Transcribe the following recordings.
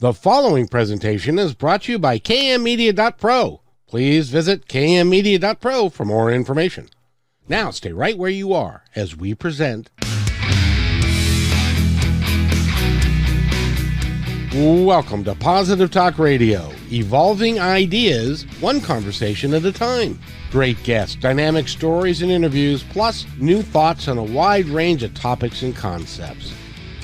The following presentation is brought to you by kmmedia.pro. Please visit kmmedia.pro for more information. Now stay right where you are as we present. Welcome to Positive Talk Radio, evolving ideas, one conversation at a time. Great guests, dynamic stories and interviews, plus new thoughts on a wide range of topics and concepts.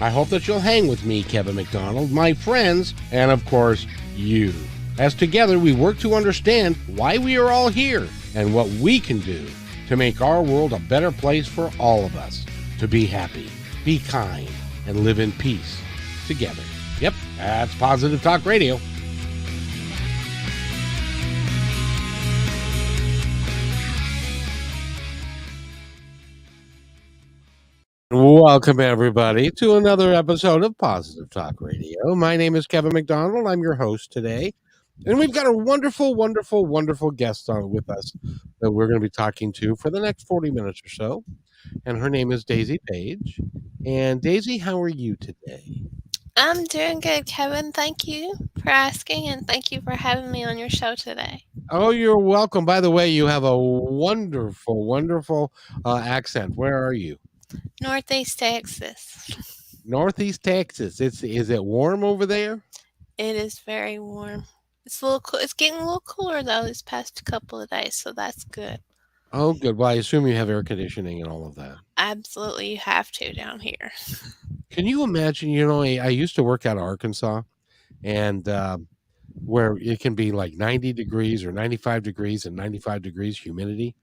I hope that you'll hang with me, Kevin McDonald, my friends, and of course, you. As together we work to understand why we are all here and what we can do to make our world a better place for all of us. To be happy, be kind, and live in peace together. Yep, that's Positive Talk Radio. Welcome, everybody, to another episode of Positive Talk Radio. My name is Kevin McDonald. I'm your host today. And we've got a wonderful, wonderful, wonderful guest on with us that we're going to be talking to for the next 40 minutes or so. And her name is Daisy Paige. And Daisy, how are you today? I'm doing good, Kevin. Thank you for asking, and thank you for having me on your show today. Oh, you're welcome. By the way, you have a wonderful, wonderful accent. Where are you? Northeast Texas. Northeast Texas. Is it warm over there? It is very warm. It's a little cool. It's getting a little cooler though this past couple of days, so that's good. Oh, good. Well, I assume you have air conditioning and all of that. Absolutely, you have to down here. Can you imagine? I used to work out of Arkansas, and where it can be like 90 degrees or 95 degrees and 95 degrees humidity.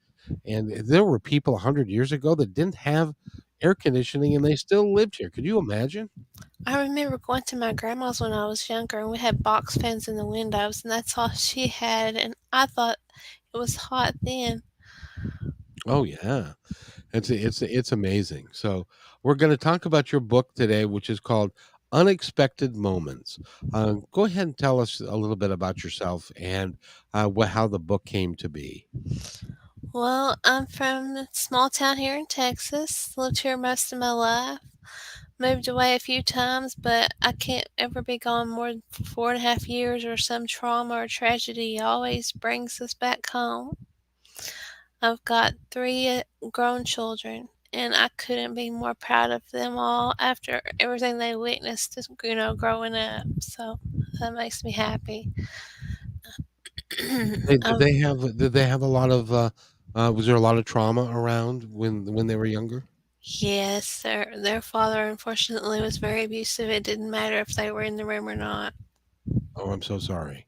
And there were people 100 years ago that didn't have air conditioning and they still lived here. Could you imagine? I remember going to my grandma's when I was younger, and we had box fans in the windows, and that's all she had. And I thought it was hot then. Oh, yeah. It's amazing. So we're going to talk about your book today, which is called Unexpected Moments. Go ahead and tell us a little bit about yourself and how the book came to be. Well, I'm from a small town here in Texas. Lived here most of my life. Moved away a few times, but I can't ever be gone more than 4.5 years, or some trauma or tragedy always brings us back home. I've got three grown children, and I couldn't be more proud of them all after everything they witnessed, growing up. So that makes me happy. Did um, they have a lot of was there a lot of trauma around when they were younger? yes, their father unfortunately was very abusive. It didn't matter if they were in the room or not. Oh, I'm so sorry.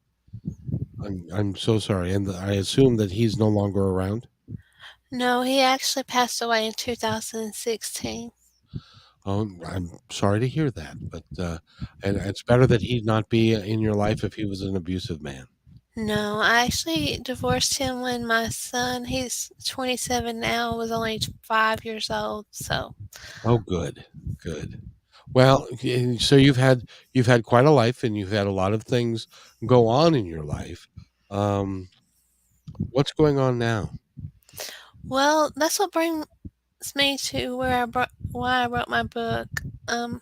I'm so sorry, and I assume that he's no longer around. No, he actually passed away in 2016. Oh, I'm sorry to hear that, but and it's better that he not be in your life if he was an abusive man. No, I actually divorced him when my son, he's 27 now, was only 5 years old. So, Oh, good, good. Well, so you've had quite a life, and you've had a lot of things go on in your life. Um, what's going on now? well, that's what brings me to why I wrote my book. Um,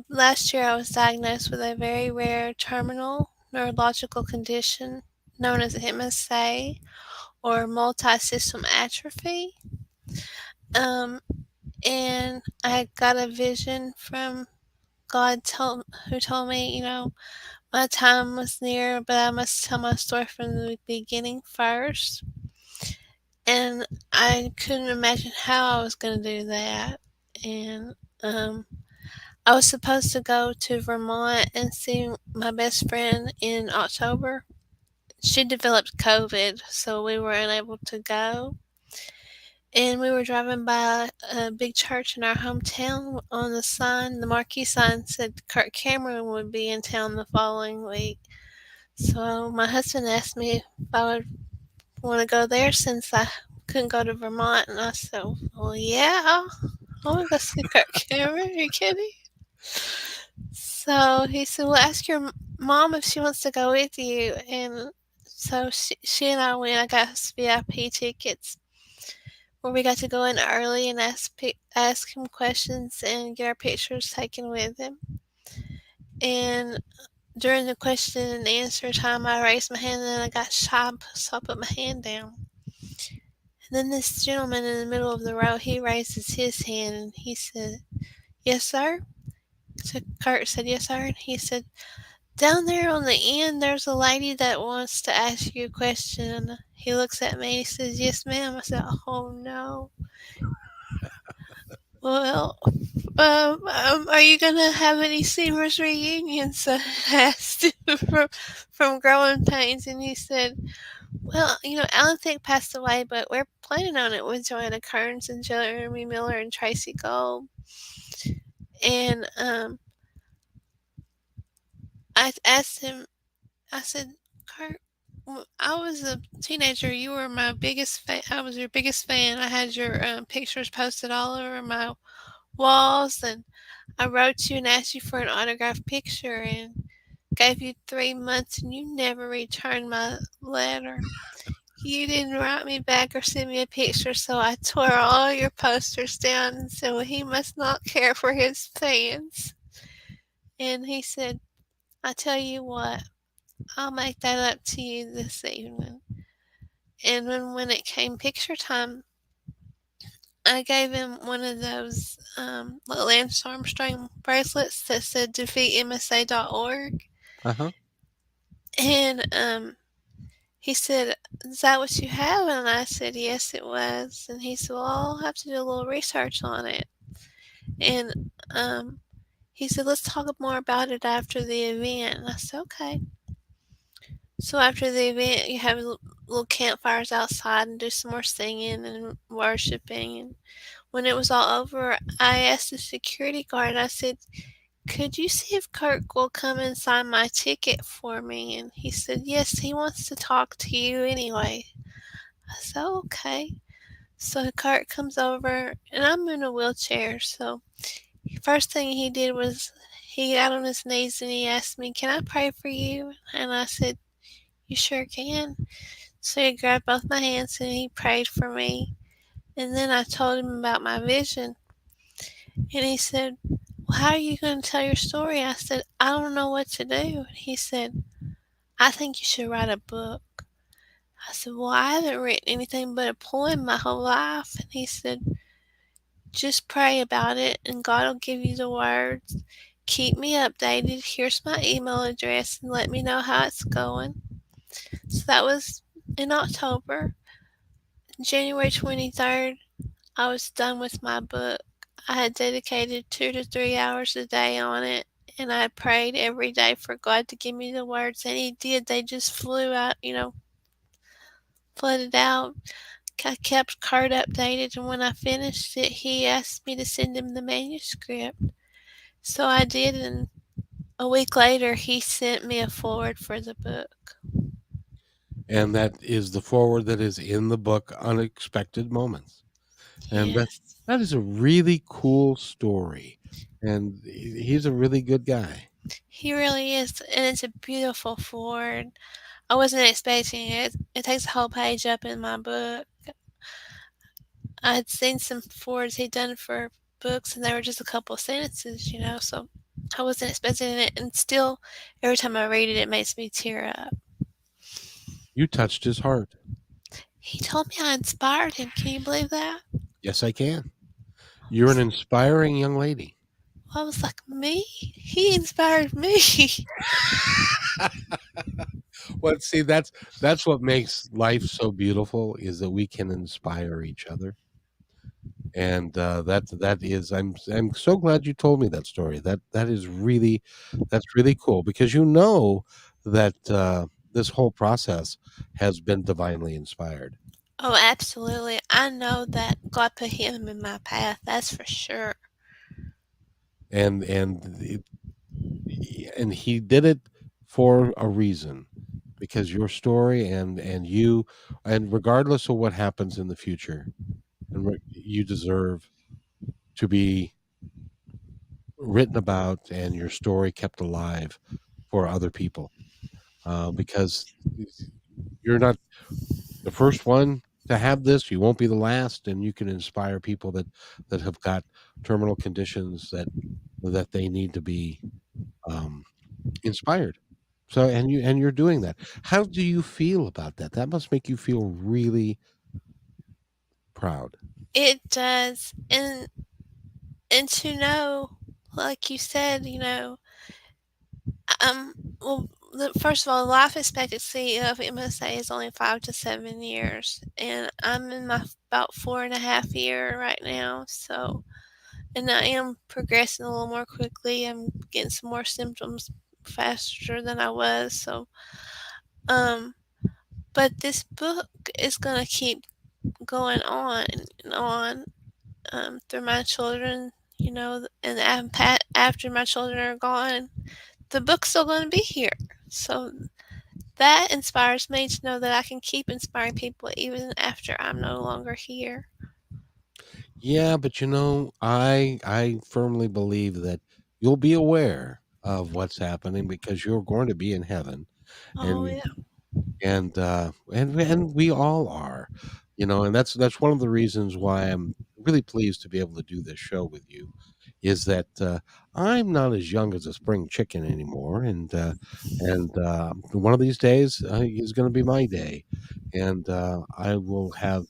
Last year I was diagnosed with a very rare terminal neurological condition known as MSA, or multi-system atrophy. Um, and I got a vision from who told me, my time was near, but I must tell my story from the beginning first. And I couldn't imagine how I was going to do that. And I was supposed to go to Vermont and see my best friend in October. She developed COVID, so we were unable to go. And we were driving by a big church in our hometown. On the marquee sign said Kirk Cameron would be in town the following week. So my husband asked me if I would want to go there since I couldn't go to Vermont. And I said, well, yeah, I want to go see Kirk Cameron. Are you kidding? So he said, well, ask your mom if she wants to go with you. And so she and I went. I got us VIP tickets where we got to go in early and ask him questions and get our pictures taken with him. And during the question and answer time, I raised my hand and then I got shy, so I put my hand down. And then this gentleman in the middle of the row, he raises his hand and he said, "Yes, sir." So Kurt said, "Yes, sir." And he said, "Down there on the end, there's a lady that wants to ask you a question." He looks at me and he says, "Yes, ma'am." I said, "Oh, no." Well, are you gonna have any seniors reunions? I asked him from Growing Pains, and he said, "Well, Alan Thicke passed away, but we're planning on it with Joanna Kearns and Jeremy Miller and Tracy Gold." And I asked him, I said, "Kurt, I was a teenager. You were my biggest fan. I was your biggest fan. I had your pictures posted all over my walls, and I wrote you and asked you for an autographed picture and gave you 3 months, and you never returned my letter. You didn't write me back or send me a picture, so I tore all your posters down and said, well, he must not care for his fans." And he said, "I tell you what, I'll make that up to you this evening." And when it came picture time, I gave him one of those little Lance Armstrong bracelets that said defeatmsa.org. Uh-huh. And he said, "Is that what you have?" And I said, "Yes, it was." And he said, "Well, I'll have to do a little research on it." And he said, "Let's talk more about it after the event." And I said, "Okay." So after the event, you have little campfires outside and do some more singing and worshiping. And when it was all over, I asked the security guard, I said, "Could you see if Kirk will come and sign my ticket for me?" And he said, "Yes, he wants to talk to you anyway." I said, "Okay." So Kirk comes over, and I'm in a wheelchair. So first thing he did was he got on his knees and he asked me, "Can I pray for you?" And I said, "You sure can." So he grabbed both my hands and he prayed for me. And then I told him about my vision. And he said, "Well, how are you going to tell your story?" I said, "I don't know what to do." He said, "I think you should write a book." I said, "Well, I haven't written anything but a poem my whole life." And he said, "Just pray about it and God will give you the words. Keep me updated. Here's my email address and let me know how it's going." So that was in October. January 23rd, I was done with my book. I had dedicated 2 to 3 hours a day on it, and I prayed every day for God to give me the words, and He did. They just flew out, flooded out. I kept Kurt updated, and when I finished it, he asked me to send him the manuscript. So I did, and a week later, he sent me a foreword for the book. And that is the forward that is in the book, Unexpected Moments. And Yes, that is a really cool story. And he's a really good guy. he really is, and it's a beautiful foreword. I wasn't expecting it. It takes a whole page up in my book. I had seen some forewords he'd done for books, and they were just a couple of sentences, so I wasn't expecting it. And still, every time I read it, it makes me tear up. You touched his heart. He told me I inspired him. Can you believe that? Yes, I can. You're an inspiring young lady. I was like, me? He inspired me. Well, see, that's what makes life so beautiful is that we can inspire each other. And that is I'm so glad you told me that story. That is really that's really cool because that this whole process has been divinely inspired. Oh, absolutely. I know that God put him in my path. That's for sure. And and he did it for a reason because your story and you and regardless of what happens in the future you deserve to be written about and your story kept alive for other people because you're not the first one to have this. You won't be the last, and you can inspire people that have got terminal conditions that they need to be um, inspired. So and you're doing that. How do you feel about that? That must make you feel really proud. It does, and to know, like you said, well, first of all, the life expectancy of MSA is only 5 to 7 years, and I'm in my about 4.5 year right now. So, and I am progressing a little more quickly. I'm getting some more symptoms faster than I was. So, um, but this book is gonna keep going on and on through my children. And after my children are gone, the book's still going to be here. So that inspires me to know that I can keep inspiring people even after I'm no longer here. Yeah, but I firmly believe that you'll be aware of what's happening because you're going to be in heaven, Oh, and yeah. and we all are, and that's one of the reasons why I'm really pleased to be able to do this show with you, is that I'm not as young as a spring chicken anymore, and one of these days is going to be my day, and I will have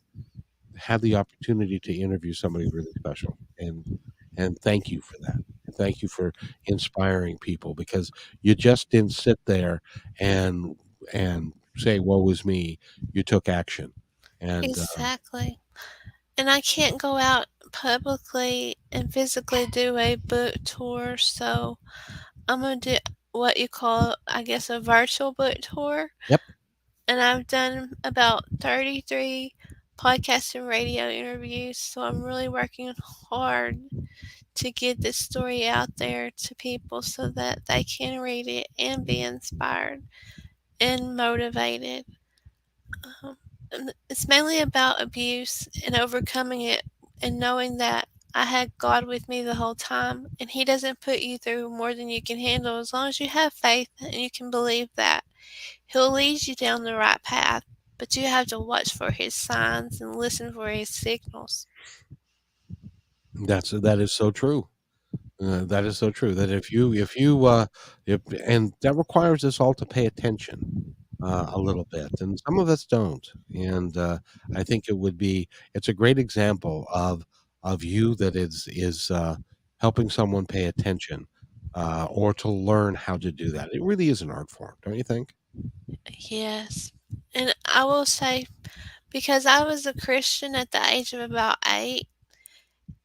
the opportunity to interview somebody really special, and thank you for that. And thank you for inspiring people because you just didn't sit there and say woe is me. You took action, and Exactly. And I can't go out publicly and physically do a book tour, so I'm going to do what you call, I guess, a virtual book tour. yep, And I've done about 33 podcast and radio interviews, so I'm really working hard to get this story out there to people so that they can read it and be inspired and motivated. And it's mainly about abuse and overcoming it and knowing that I had God with me the whole time, and He doesn't put you through more than you can handle as long as you have faith and you can believe that. He'll lead you down the right path, but you have to watch for His signs and listen for His signals. that is so true. That is so true. That if and that requires us all to pay attention a little bit, and some of us don't. And I think it's a great example of you that is helping someone pay attention or to learn how to do that. It really is an art form, don't you think? Yes. And I will say, because I was a Christian at the age of about 8,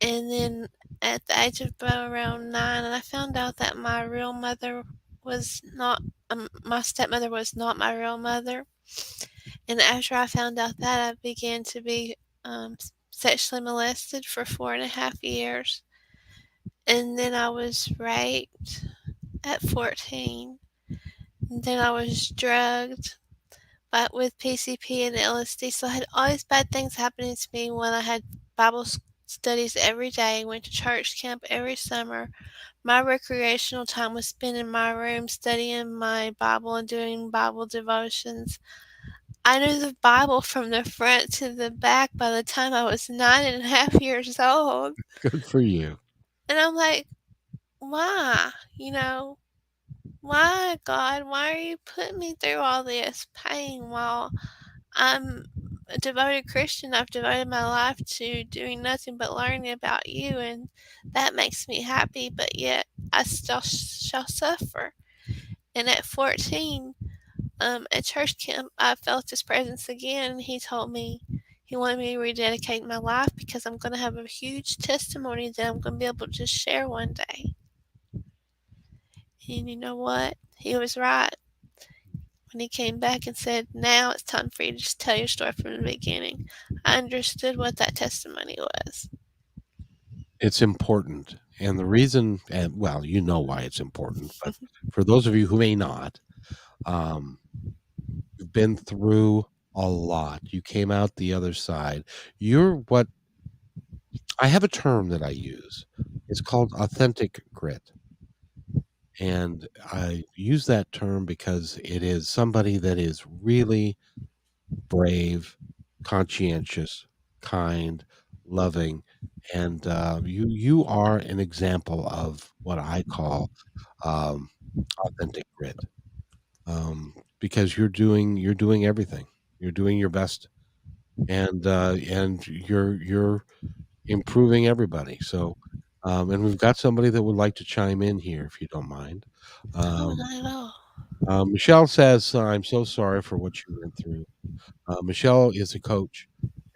and then at the age of about around 9, and I found out that my real mother was not, my stepmother was not my real mother. And after I found out that, I began to be sexually molested for 4.5 years. And then I was raped at 14. And then I was drugged but with PCP and LSD. So I had all these bad things happening to me when I had Bible studies every day, went to church camp every summer. My recreational time was spent in my room studying my Bible and doing Bible devotions. I knew the Bible from the front to the back by the time I was 9.5 years old. Good for you. And I'm like, why? Why, God? Why are you putting me through all this pain while I'm a devoted Christian? I've devoted my life to doing nothing but learning about you, and that makes me happy, but yet I still shall suffer. And at 14, at church camp, I felt his presence again, and he told me he wanted me to rededicate my life because I'm going to have a huge testimony that I'm going to be able to share one day. And you know what? He was right when he came back and said, "Now it's time for you to just tell your story from the beginning." I understood what that testimony was. It's important, and the reason, and well, you know why it's important, but for those of you who may not, um, you've been through a lot. You came out the other side. You're what I have a term that I use. It's called authentic grit. And I use that term because it is somebody that is really brave, conscientious, kind, loving, and you are an example of what I call authentic grit. because you're doing everything. You're doing your best, and you're improving everybody. So, and we've got somebody that would like to chime in here, if you don't mind. Oh, Um, not at all. Michelle says, "I'm so sorry for what you went through." Michelle is a coach,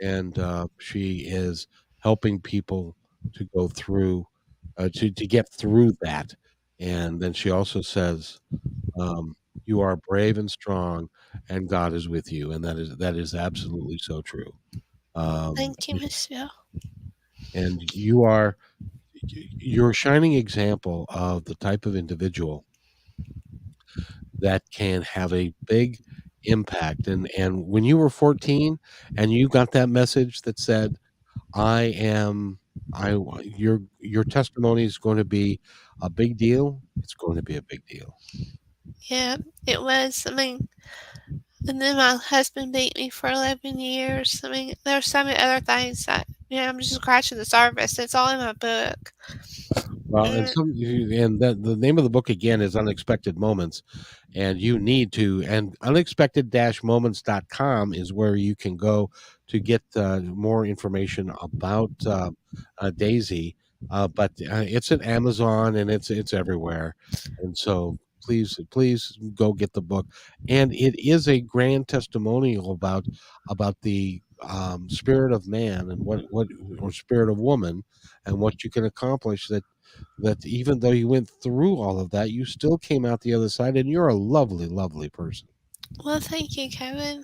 and she is helping people to go through, to get through that. And then she also says, um, "You are brave and strong, and God is with you," and that is absolutely so true. Um, Thank you, Michelle. and you're a shining example of the type of individual that can have a big impact. And when you were 14 and you got that message that said, I am I your testimony is going to be a big deal, it's going to be a big deal. Yeah, it was. I mean, and then my husband beat me for 11 years. I mean, there's so many other things that, I'm just scratching the surface. It's all in my book. Well, and And some and the name of the book again is Unexpected Moments, and you need to and unexpected-moments.com is where you can go to get more information about Daisy. But it's at Amazon and it's everywhere, and so please go get the book. And it is a grand testimonial about the spirit of man and what or spirit of woman and what you can accomplish, that even though you went through all of that, you still came out the other side, and you're a lovely, lovely person. well, thank you, Kevin.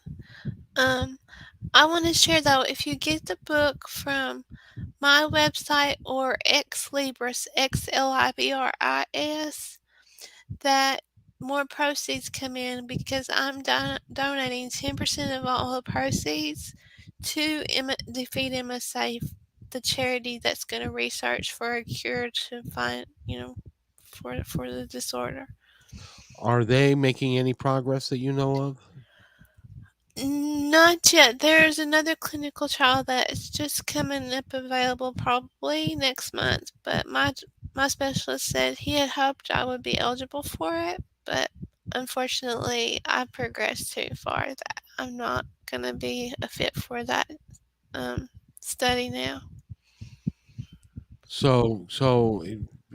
Um, I want to share though, if you get the book from my website or Ex Libris, XLIBRIS, that more proceeds come in because I'm donating 10% of all the proceeds to Defeat MSA, the charity that's going to research for a cure to find, for the disorder. Are they making any progress that you know of? Not yet. There's another clinical trial that is just coming up available probably next month, but my specialist said he had hoped I would be eligible for it, but unfortunately I progressed too far that I'm not gonna be a fit for that um, study now. So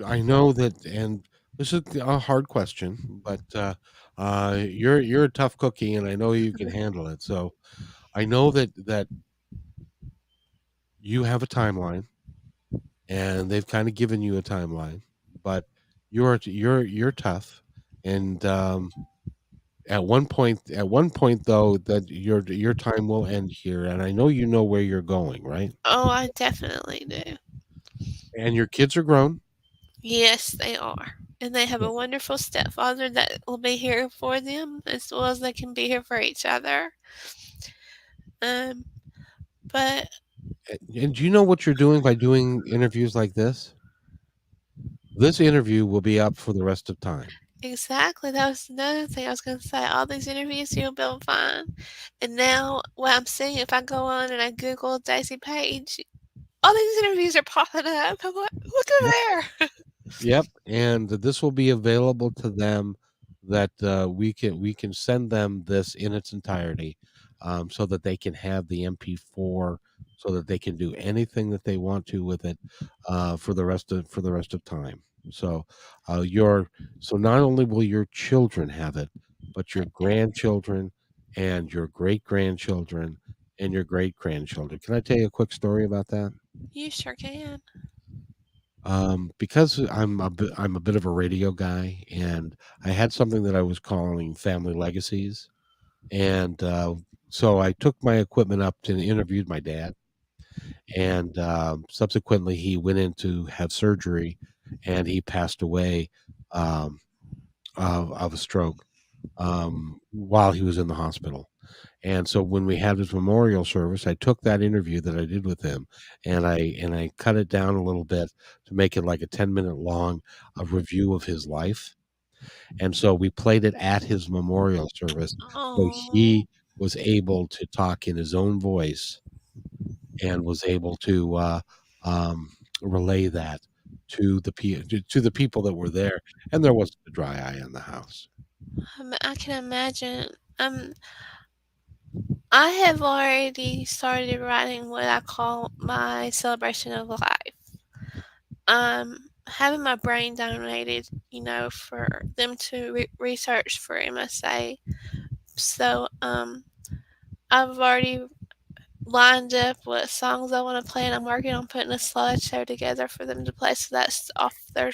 I know that, and this is a hard question, but you're a tough cookie, and I know you can handle it. So I know that you have a timeline, and they've kind of given you a timeline, but you're tough, and at one point though, that your time will end here, and I know you know where you're going, right? Oh, I definitely do. And your kids are grown. Yes, they are. And they have Yeah. a wonderful stepfather that will be here for them as well as they can be here for each other. Um, but And do you know what you're doing by doing interviews like this? This interview will be up for the rest of time. exactly, that was another thing I was going to say. All these interviews you'll be able to find. And now, what I'm seeing, if I go on and I Google Daisy Page, all these interviews are popping up. I'm like, look at there. Yep, and this will be available to them, that we can send them this in its entirety, so that they can have the MP4, so that they can do anything that they want to with it, for the rest of time. So, your so not only will your children have it, but your grandchildren and your great grandchildren and your great grandchildren. Can I tell you a quick story about that? You sure can. Because I'm a bit of a radio guy, and I had something that I was calling family legacies, and so I took my equipment up to interviewed my dad, and subsequently he went in to have surgery, and he passed away, um, of a stroke, while he was in the hospital. And so when we had his memorial service, I took that interview that I did with him, and I cut it down a little bit to make it like a 10-minute long review of his life. And so we played it at his memorial service, so Oh, he was able to talk in his own voice and was able to um, relay that to the people that were there, and there wasn't a dry eye in the house. I can imagine. I have already started writing what I call my celebration of life. Having my brain donated, for them to research for MSA. So, I've already lined up what songs I want to play, and I'm working on putting a slideshow together for them to play, so that's off their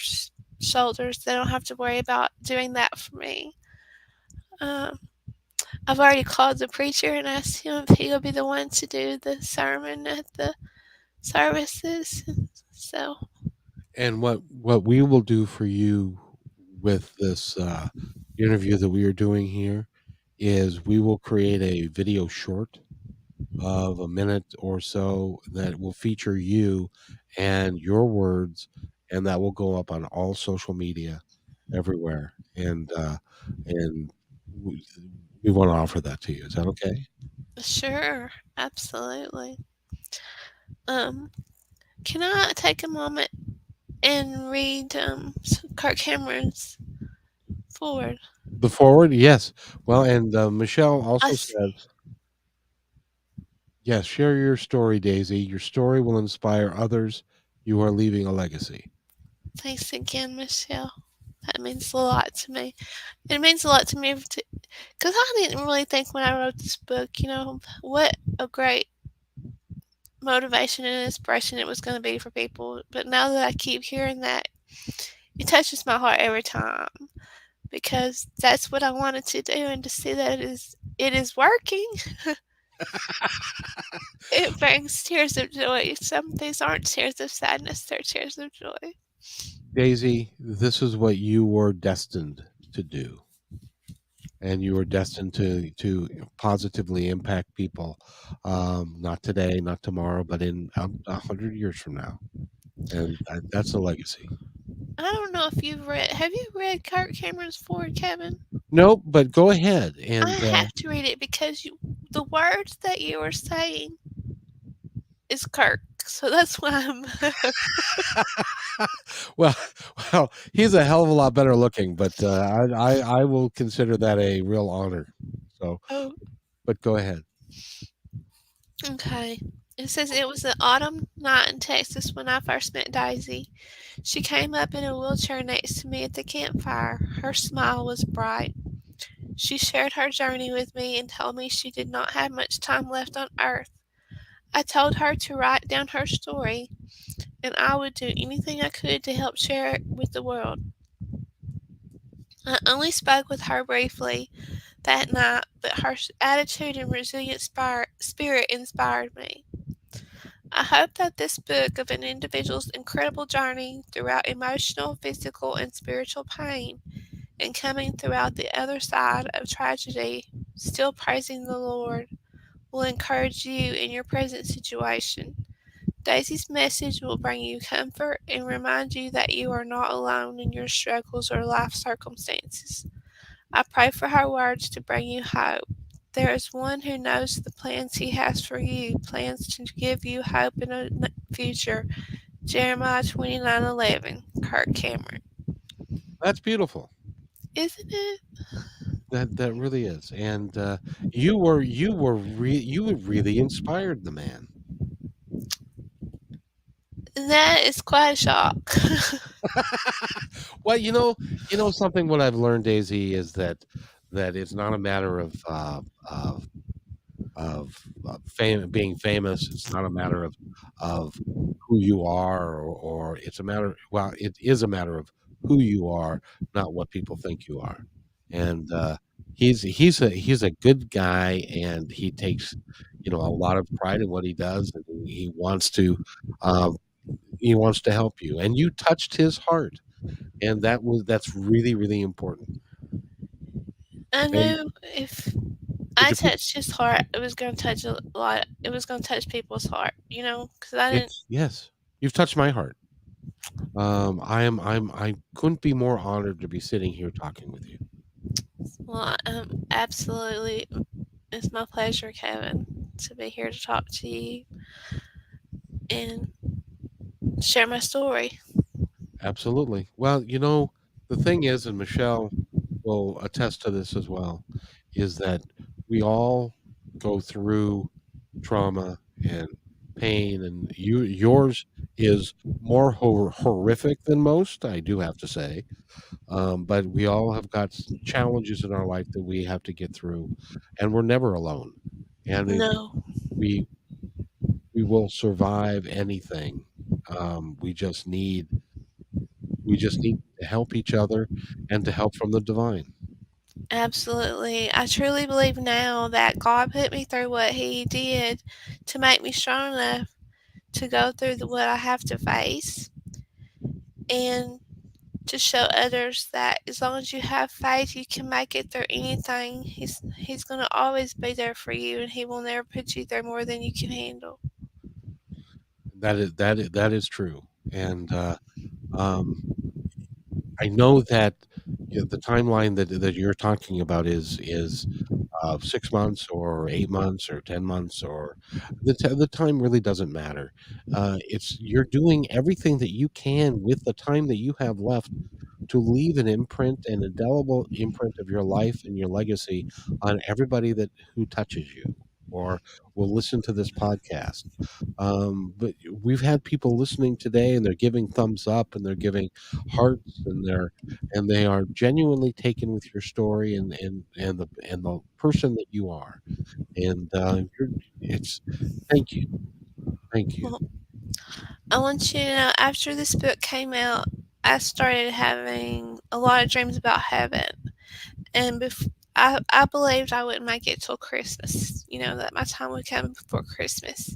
shoulders. They don't have to worry about doing that for me. Um, I've already called the preacher and asked him if he'll be the one to do the sermon at the services. So, And what we will do for you with this interview that we are doing here is we will create a video short of a minute or so that will feature you and your words, and that will go up on all social media everywhere. And we, we want to offer that to you. Is that okay? sure, absolutely. Um, can I take a moment and read Kirk Cameron's foreword? The forward, yes. Well, and Michelle I also s- says, yes, share your story, Daisy. Your story will inspire others. You are leaving a legacy. Thanks again, Michelle. That means a lot to me. It means a lot to me because I didn't really think when I wrote this book, what a great motivation and inspiration it was going to be for people. But now that I keep hearing that, it touches my heart every time because that's what I wanted to do, and to see that it is working. It brings tears of joy. Some things aren't tears of sadness; they're tears of joy. Daisy, this is what you were destined to do, and you were destined to positively impact people. Not today, not tomorrow, but in 100 years from now, and that's a legacy. I don't know if you've read. Have you read Kirk Cameron's Forward, Kevin? Nope, but go ahead I and have to read it because the words that you were saying is Kirk. So that's why I'm. well, well, he's a hell of a lot better looking, but I will consider that a real honor. So, Oh, but go ahead. okay. It says it was an autumn night in Texas when I first met Daisy. She came up in a wheelchair next to me at the campfire. Her smile was bright. She shared her journey with me and told me she did not have much time left on earth. I told her to write down her story, and I would do anything I could to help share it with the world. I only spoke with her briefly that night, but her attitude and resilient spirit inspired me. I hope that this book of an individual's incredible journey throughout emotional, physical, and spiritual pain, and coming throughout the other side of tragedy, still praising the Lord, will encourage you in your present situation. Daisy's message will bring you comfort and remind you that you are not alone in your struggles or life circumstances. I pray for her words to bring you hope. There is one who knows the plans he has for you, plans to give you hope in a future. Jeremiah 29:11. Kirk Cameron. That's beautiful. Isn't it? That really is, and you really inspired the man. That is quite a shock. Well, you know something. What I've learned, Daisy, is that it's not a matter of fame, being famous. It's not a matter of who you are, or it's a matter. Well, it is a matter of who you are, not what people think you are. And he's a good guy, and he takes a lot of pride in what he does, and um, he wants to help you, and you touched his heart, and that's really really important. I And knew if did I you put touched his heart, it was going to touch a lot. It was going to touch people's heart, because I didn't. it's yes, you've touched my heart. I couldn't be more honored to be sitting here talking with you. Well, absolutely, it's my pleasure, Kevin, to be here to talk to you and share my story. Absolutely. Well, the thing is, and Michelle, will attest to this as well, is that we all go through trauma and pain, and yours is more horrific than most, I do have to say. But we all have got challenges in our life that we have to get through, and we're never alone. And No, we we will survive anything. We just need to help each other and to help from the divine. absolutely. I truly believe now that God put me through what He did to make me strong enough to go through what I have to face and to show others that as long as you have faith, you can make it through anything. He's going to always be there for you, and He will never put you through more than you can handle. That is true, and um, I know that the timeline that you're talking about is 6 months or 8 months or 10 months, or the time really doesn't matter. It's you're doing everything that you can with the time that you have left to leave an imprint, an indelible imprint of your life and your legacy on everybody that who touches you or will listen to this podcast. But we've had people listening today, and they're giving thumbs up, and they're giving hearts, and they are genuinely taken with your story and the person that you are. And it's thank you, thank you. Well, I want you to know after this book came out, I started having a lot of dreams about heaven. And I believed I wouldn't make it till Christmas, that my time would come before Christmas.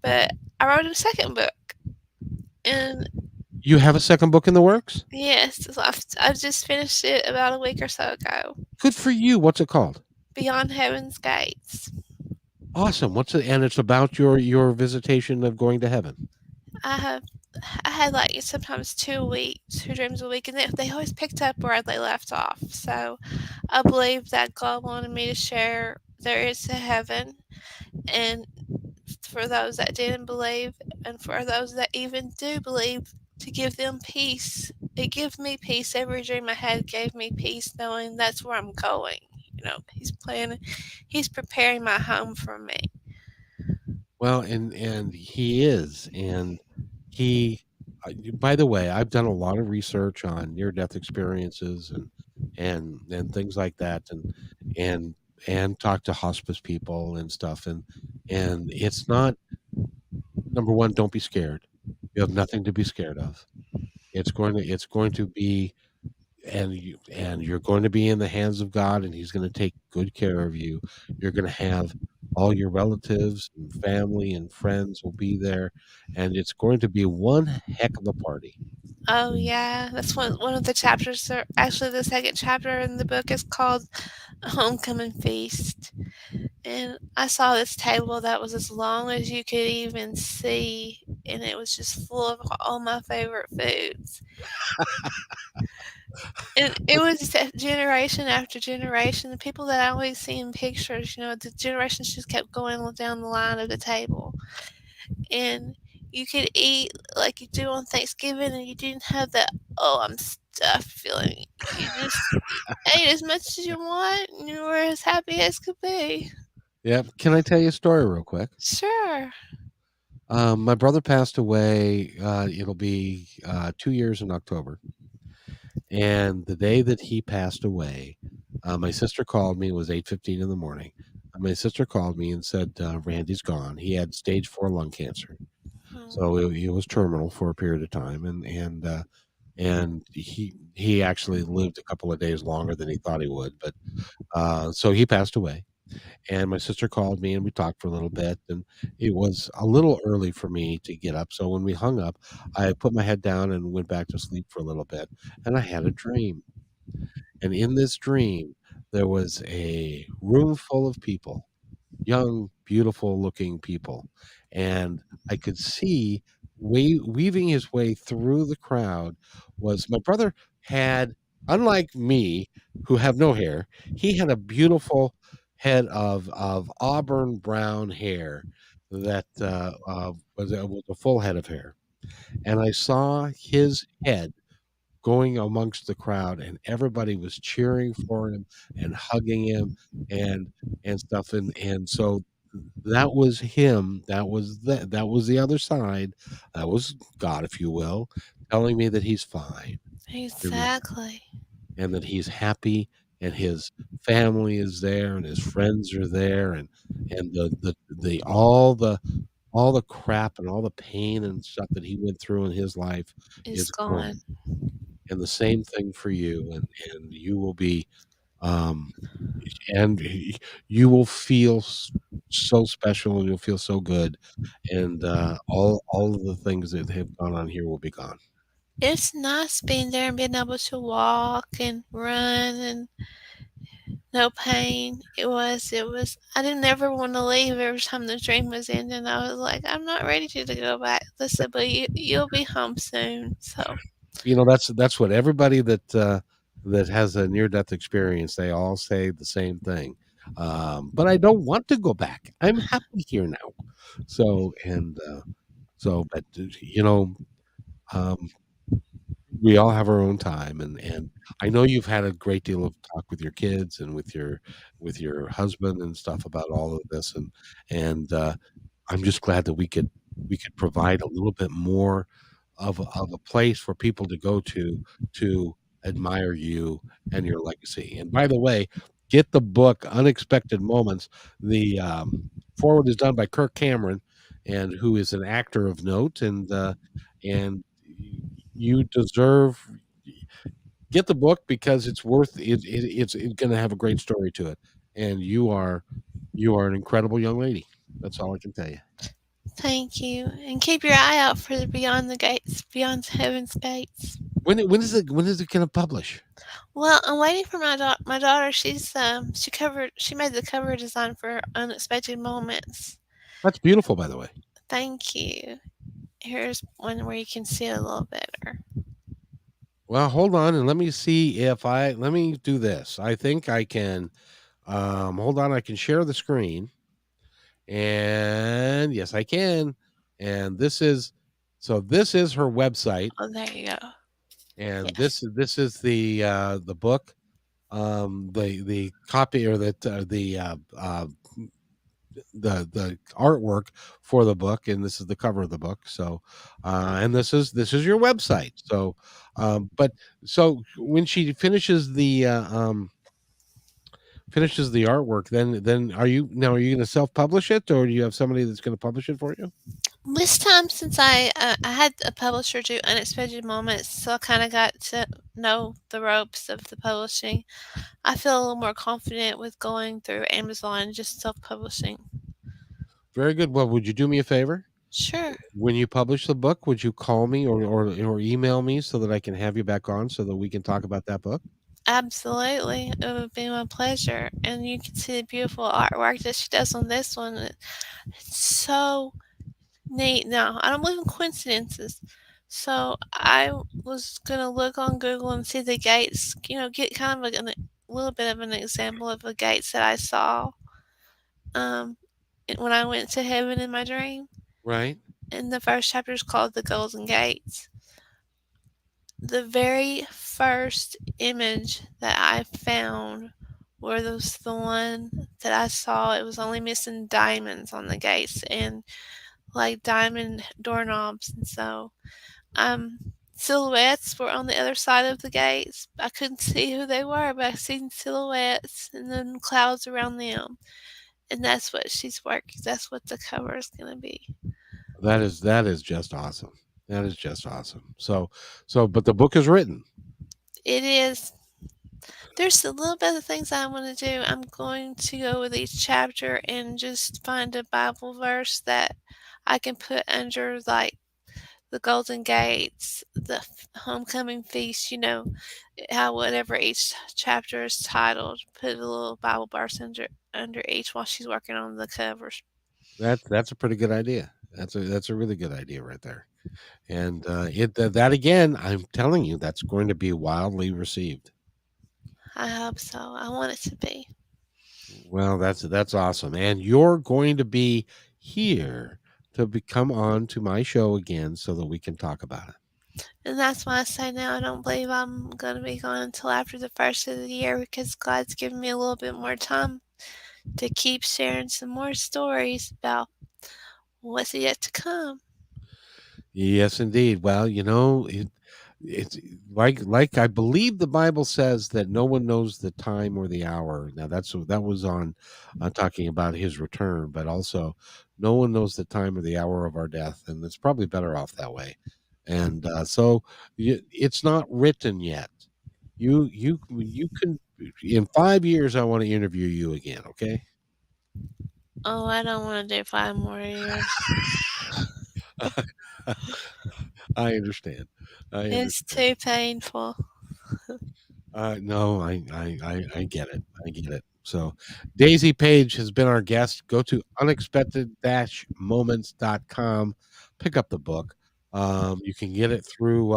But I wrote a second book. And You have a second book in the works? yes, so I've just finished it about a week or so ago. Good for you. What's it called? Beyond Heaven's Gates. Awesome. What's it? And it's about your visitation of going to heaven. I have I had like sometimes 2 weeks, 2 dreams a week, and they always picked up where they left off. So I believe that God wanted me to share there is a heaven, and for those that didn't believe, and for those that even do believe, to give them peace. It gave me peace. Every dream I had gave me peace, knowing that's where I'm going. He's preparing my home for me. Well, and he is, and he. By the way, I've done a lot of research on near death experiences and things like that, and and talk to hospice people and stuff, and it's not number one. Don't be scared. You have nothing to be scared of. It's going to be, and you're going to be in the hands of God, and He's going to take good care of you. You're going to have all your relatives and family and friends will be there, and it's going to be one heck of a party. Oh yeah, that's one of the chapters. Actually, the second chapter in the book is called Homecoming Feast. And I saw this table that was as long as you could even see, and it was just full of all my favorite foods. And it was just generation after generation. The people that I always see in pictures, the generations just kept going down the line of the table. And you could eat like you do on Thanksgiving, and you didn't have that, oh, I'm stuffed feeling. You just ate as much as you want, and you were as happy as could be. Yeah. Can I tell you a story real quick? Sure. My brother passed away. It'll be 2 years in October. And the day that he passed away, my sister called me. It was 8:15 in the morning. My sister called me and said, "Randy's gone. He had stage 4 lung cancer, Hmm. so it was terminal for a period of time, and he actually lived a couple of days longer than he thought he would. But so he passed away." And my sister called me, and we talked for a little bit, and it was a little early for me to get up. So when we hung up, I put my head down and went back to sleep for a little bit, and I had a dream. And in this dream, there was a room full of people, young, beautiful looking people. And I could see weaving his way through the crowd was my brother had, unlike me, who have no hair, he had a beautiful head of auburn brown hair that was a full head of hair. And I saw his head going amongst the crowd, and everybody was cheering for him and hugging him and stuff, and so that was him. That was the other side. That was God, if you will, telling me that he's fine and Exactly. that he's happy and his family is there and his friends are there, and the all the crap and all the pain and stuff that he went through in his life It's is gone. gone. And the same thing for you, and you will be, um, and you will feel so special, and you'll feel so good, and all of the things that have gone on here will be gone. It's nice being there and being able to walk and run and no pain. It was, I didn't ever want to leave every time the dream was ending. I was like, I'm not ready to go back. They said, but you'll be home soon. So, You know, that's what everybody that has a near death experience, they all say the same thing. But I don't want to go back. I'm happy here now. So and so, but um, we all have our own time, and I know you've had a great deal of talk with your kids and with your husband and stuff about all of this, and I'm just glad that we could provide a little bit more of a place for people to go to admire you and your legacy. And by the way, get the book Unexpected Moments. The foreword is done by Kirk Cameron, and who is an actor of note, and you deserve get the book because it's worth it. It's going to have a great story to it, and you are an incredible young lady. That's all I can tell you. thank you. And keep your eye out for the Beyond the Gates, Beyond Heaven's Gates. When is it going to publish? Well, I'm waiting for my daughter. She made the cover design for Unexpected Moments. That's beautiful, by the way. Thank you. Here's one where you can see it a little better. Well, hold on and let me see if I let me do this. I think I can hold on, I can share the screen. And yes, I can. And this is her website, Oh, there you go. and Yes. this is the book, the copy or the artwork for the book, and this is the cover of the book. So and this is your website. So but so when she finishes the artwork, then are you going to self-publish it, or do you have somebody that's going to publish it for you? This time, since I had a publisher do Unexpected Moments, so I kind of got to know the ropes of the publishing. I feel a little more confident with going through Amazon and just self-publishing. Very good. Well, would you do me a favor? Sure, When you publish the book, would you call me or email me so that I can have you back on so that we can talk about that book? absolutely, it would be my pleasure. And you can see the beautiful artwork that she does on this one. It's so neat. Now, I don't believe in coincidences. So I was gonna look on Google and see the gates, get kind of a little bit of an example of the gates that I saw um, when I went to heaven in my dream. Right. And the first chapter is called The Golden Gates. The very first image that I found was the one that I saw. It was only missing diamonds on the gates and like diamond doorknobs, and so silhouettes were on the other side of the gates. I couldn't see who they were, but I seen silhouettes and then clouds around them. And that's what she's working. That's what the cover is gonna be. That is just awesome. That is just awesome. But the book is written. It is. There's a little bit of things I want to do. I'm going to go with each chapter and just find a Bible verse that I can put under, like the Golden Gates, the Homecoming Feast. How whatever each chapter is titled. Put a little Bible verse under each while she's working on the covers. That's a pretty good idea. That's a really good idea right there. And that again, I'm telling you, that's going to be wildly received. I hope so. I want it to be. Well, that's awesome. And you're going to be here to come on to my show again so that we can talk about it. And that's why I say now I don't believe I'm going to be gone until after the first of the year, because God's given me a little bit more time to keep sharing some more stories about what's yet to come. Yes, indeed. Well, it's like I believe the Bible says that no one knows the time or the hour. Now that was on talking about his return, but also no one knows the time or the hour of our death, and it's probably better off that way. And it's not written yet. You can in 5 years. I want to interview you again. Okay. Oh, I don't want to do 5 more years. I understand. I It's understand. too painful. No, I get it. I get it. So, Daisy Page has been our guest. Go to unexpected-moments.com. Pick up the book. You can get it through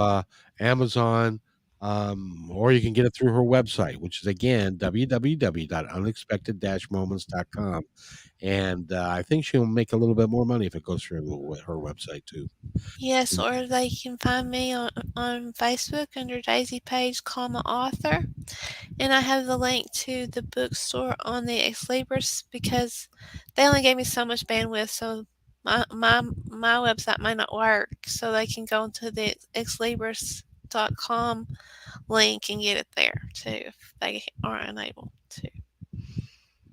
Amazon, or you can get it through her website, which is again www.unexpected-moments.com. And I think she'll make a little bit more money if it goes through her website too. Yes, or they can find me on Facebook under Daisy Page, author. And I have the link to the bookstore on the Ex Libris because they only gave me so much bandwidth, so my website might not work. So they can go into the exlibris.com link and get it there too if they are unable to.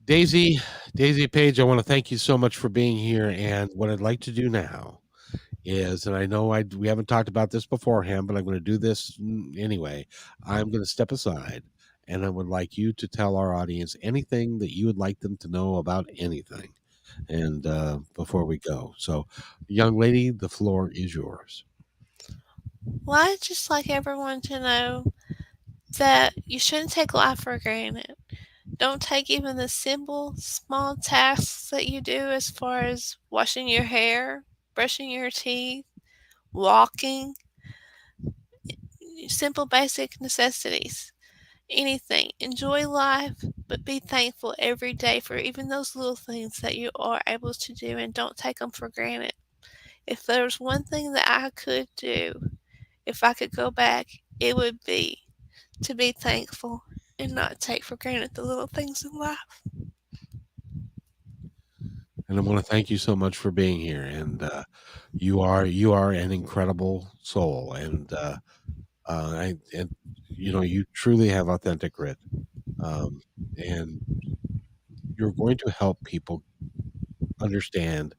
Daisy, Daisy Page, I want to thank you so much for being here. And what I'd like to do now is, and I know we haven't talked about this beforehand, but I'm going to do this anyway. I'm going to step aside, and I would like you to tell our audience anything that you would like them to know about anything. And before we go, so young lady, the floor is yours. Well, I'd just like everyone to know that you shouldn't take life for granted. Don't take even the simple, small tasks that you do, as far as washing your hair, brushing your teeth, walking, simple basic necessities. Anything. Enjoy life, but be thankful every day for even those little things that you are able to do, and don't take them for granted. If there's one thing that I could do, if I could go back, it would be to be thankful and not take for granted the little things in life. And I want to thank you so much for being here. And you are an incredible soul, and you truly have authentic grit, um, and you're going to help people understand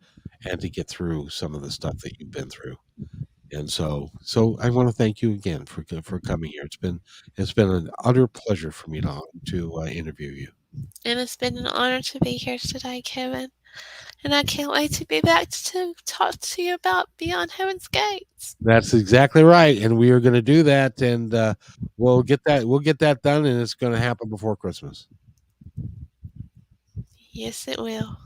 and to get through some of the stuff that you've been through. And so I want to thank you again for coming here. It's been an utter pleasure for me to interview you. And it's been an honor to be here today, Kevin. And I can't wait to be back to talk to you about Beyond Heaven's Gates. That's exactly right, and we are going to do that, and we'll get that done, and it's going to happen before Christmas. Yes, it will.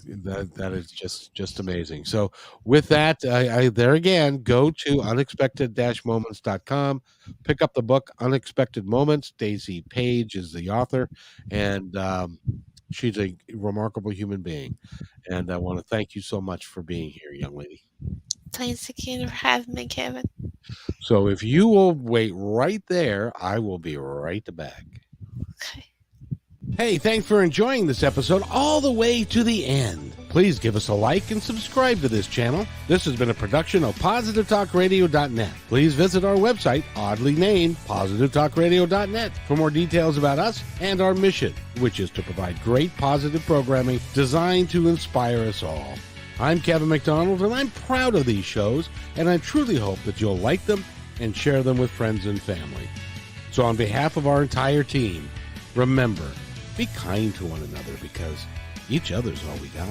That is just amazing. So with that, I there again, go to unexpected-moments.com, pick up the book Unexpected Moments. Daisy Page is the author, and she's a remarkable human being. And I want to thank you so much for being here, young lady. Thanks again for having me, Kevin. So if you will wait right there, I will be right back. Okay. Hey, thanks for enjoying this episode all the way to the end. Please give us a like and subscribe to this channel. This has been a production of positivetalkradio.net. Please visit our website, oddly named positivetalkradio.net, for more details about us and our mission, which is to provide great positive programming designed to inspire us all. I'm Kevin McDonald, and I'm proud of these shows, and I truly hope that you'll like them and share them with friends and family. So on behalf of our entire team, remember, be kind to one another, because each other's all we got.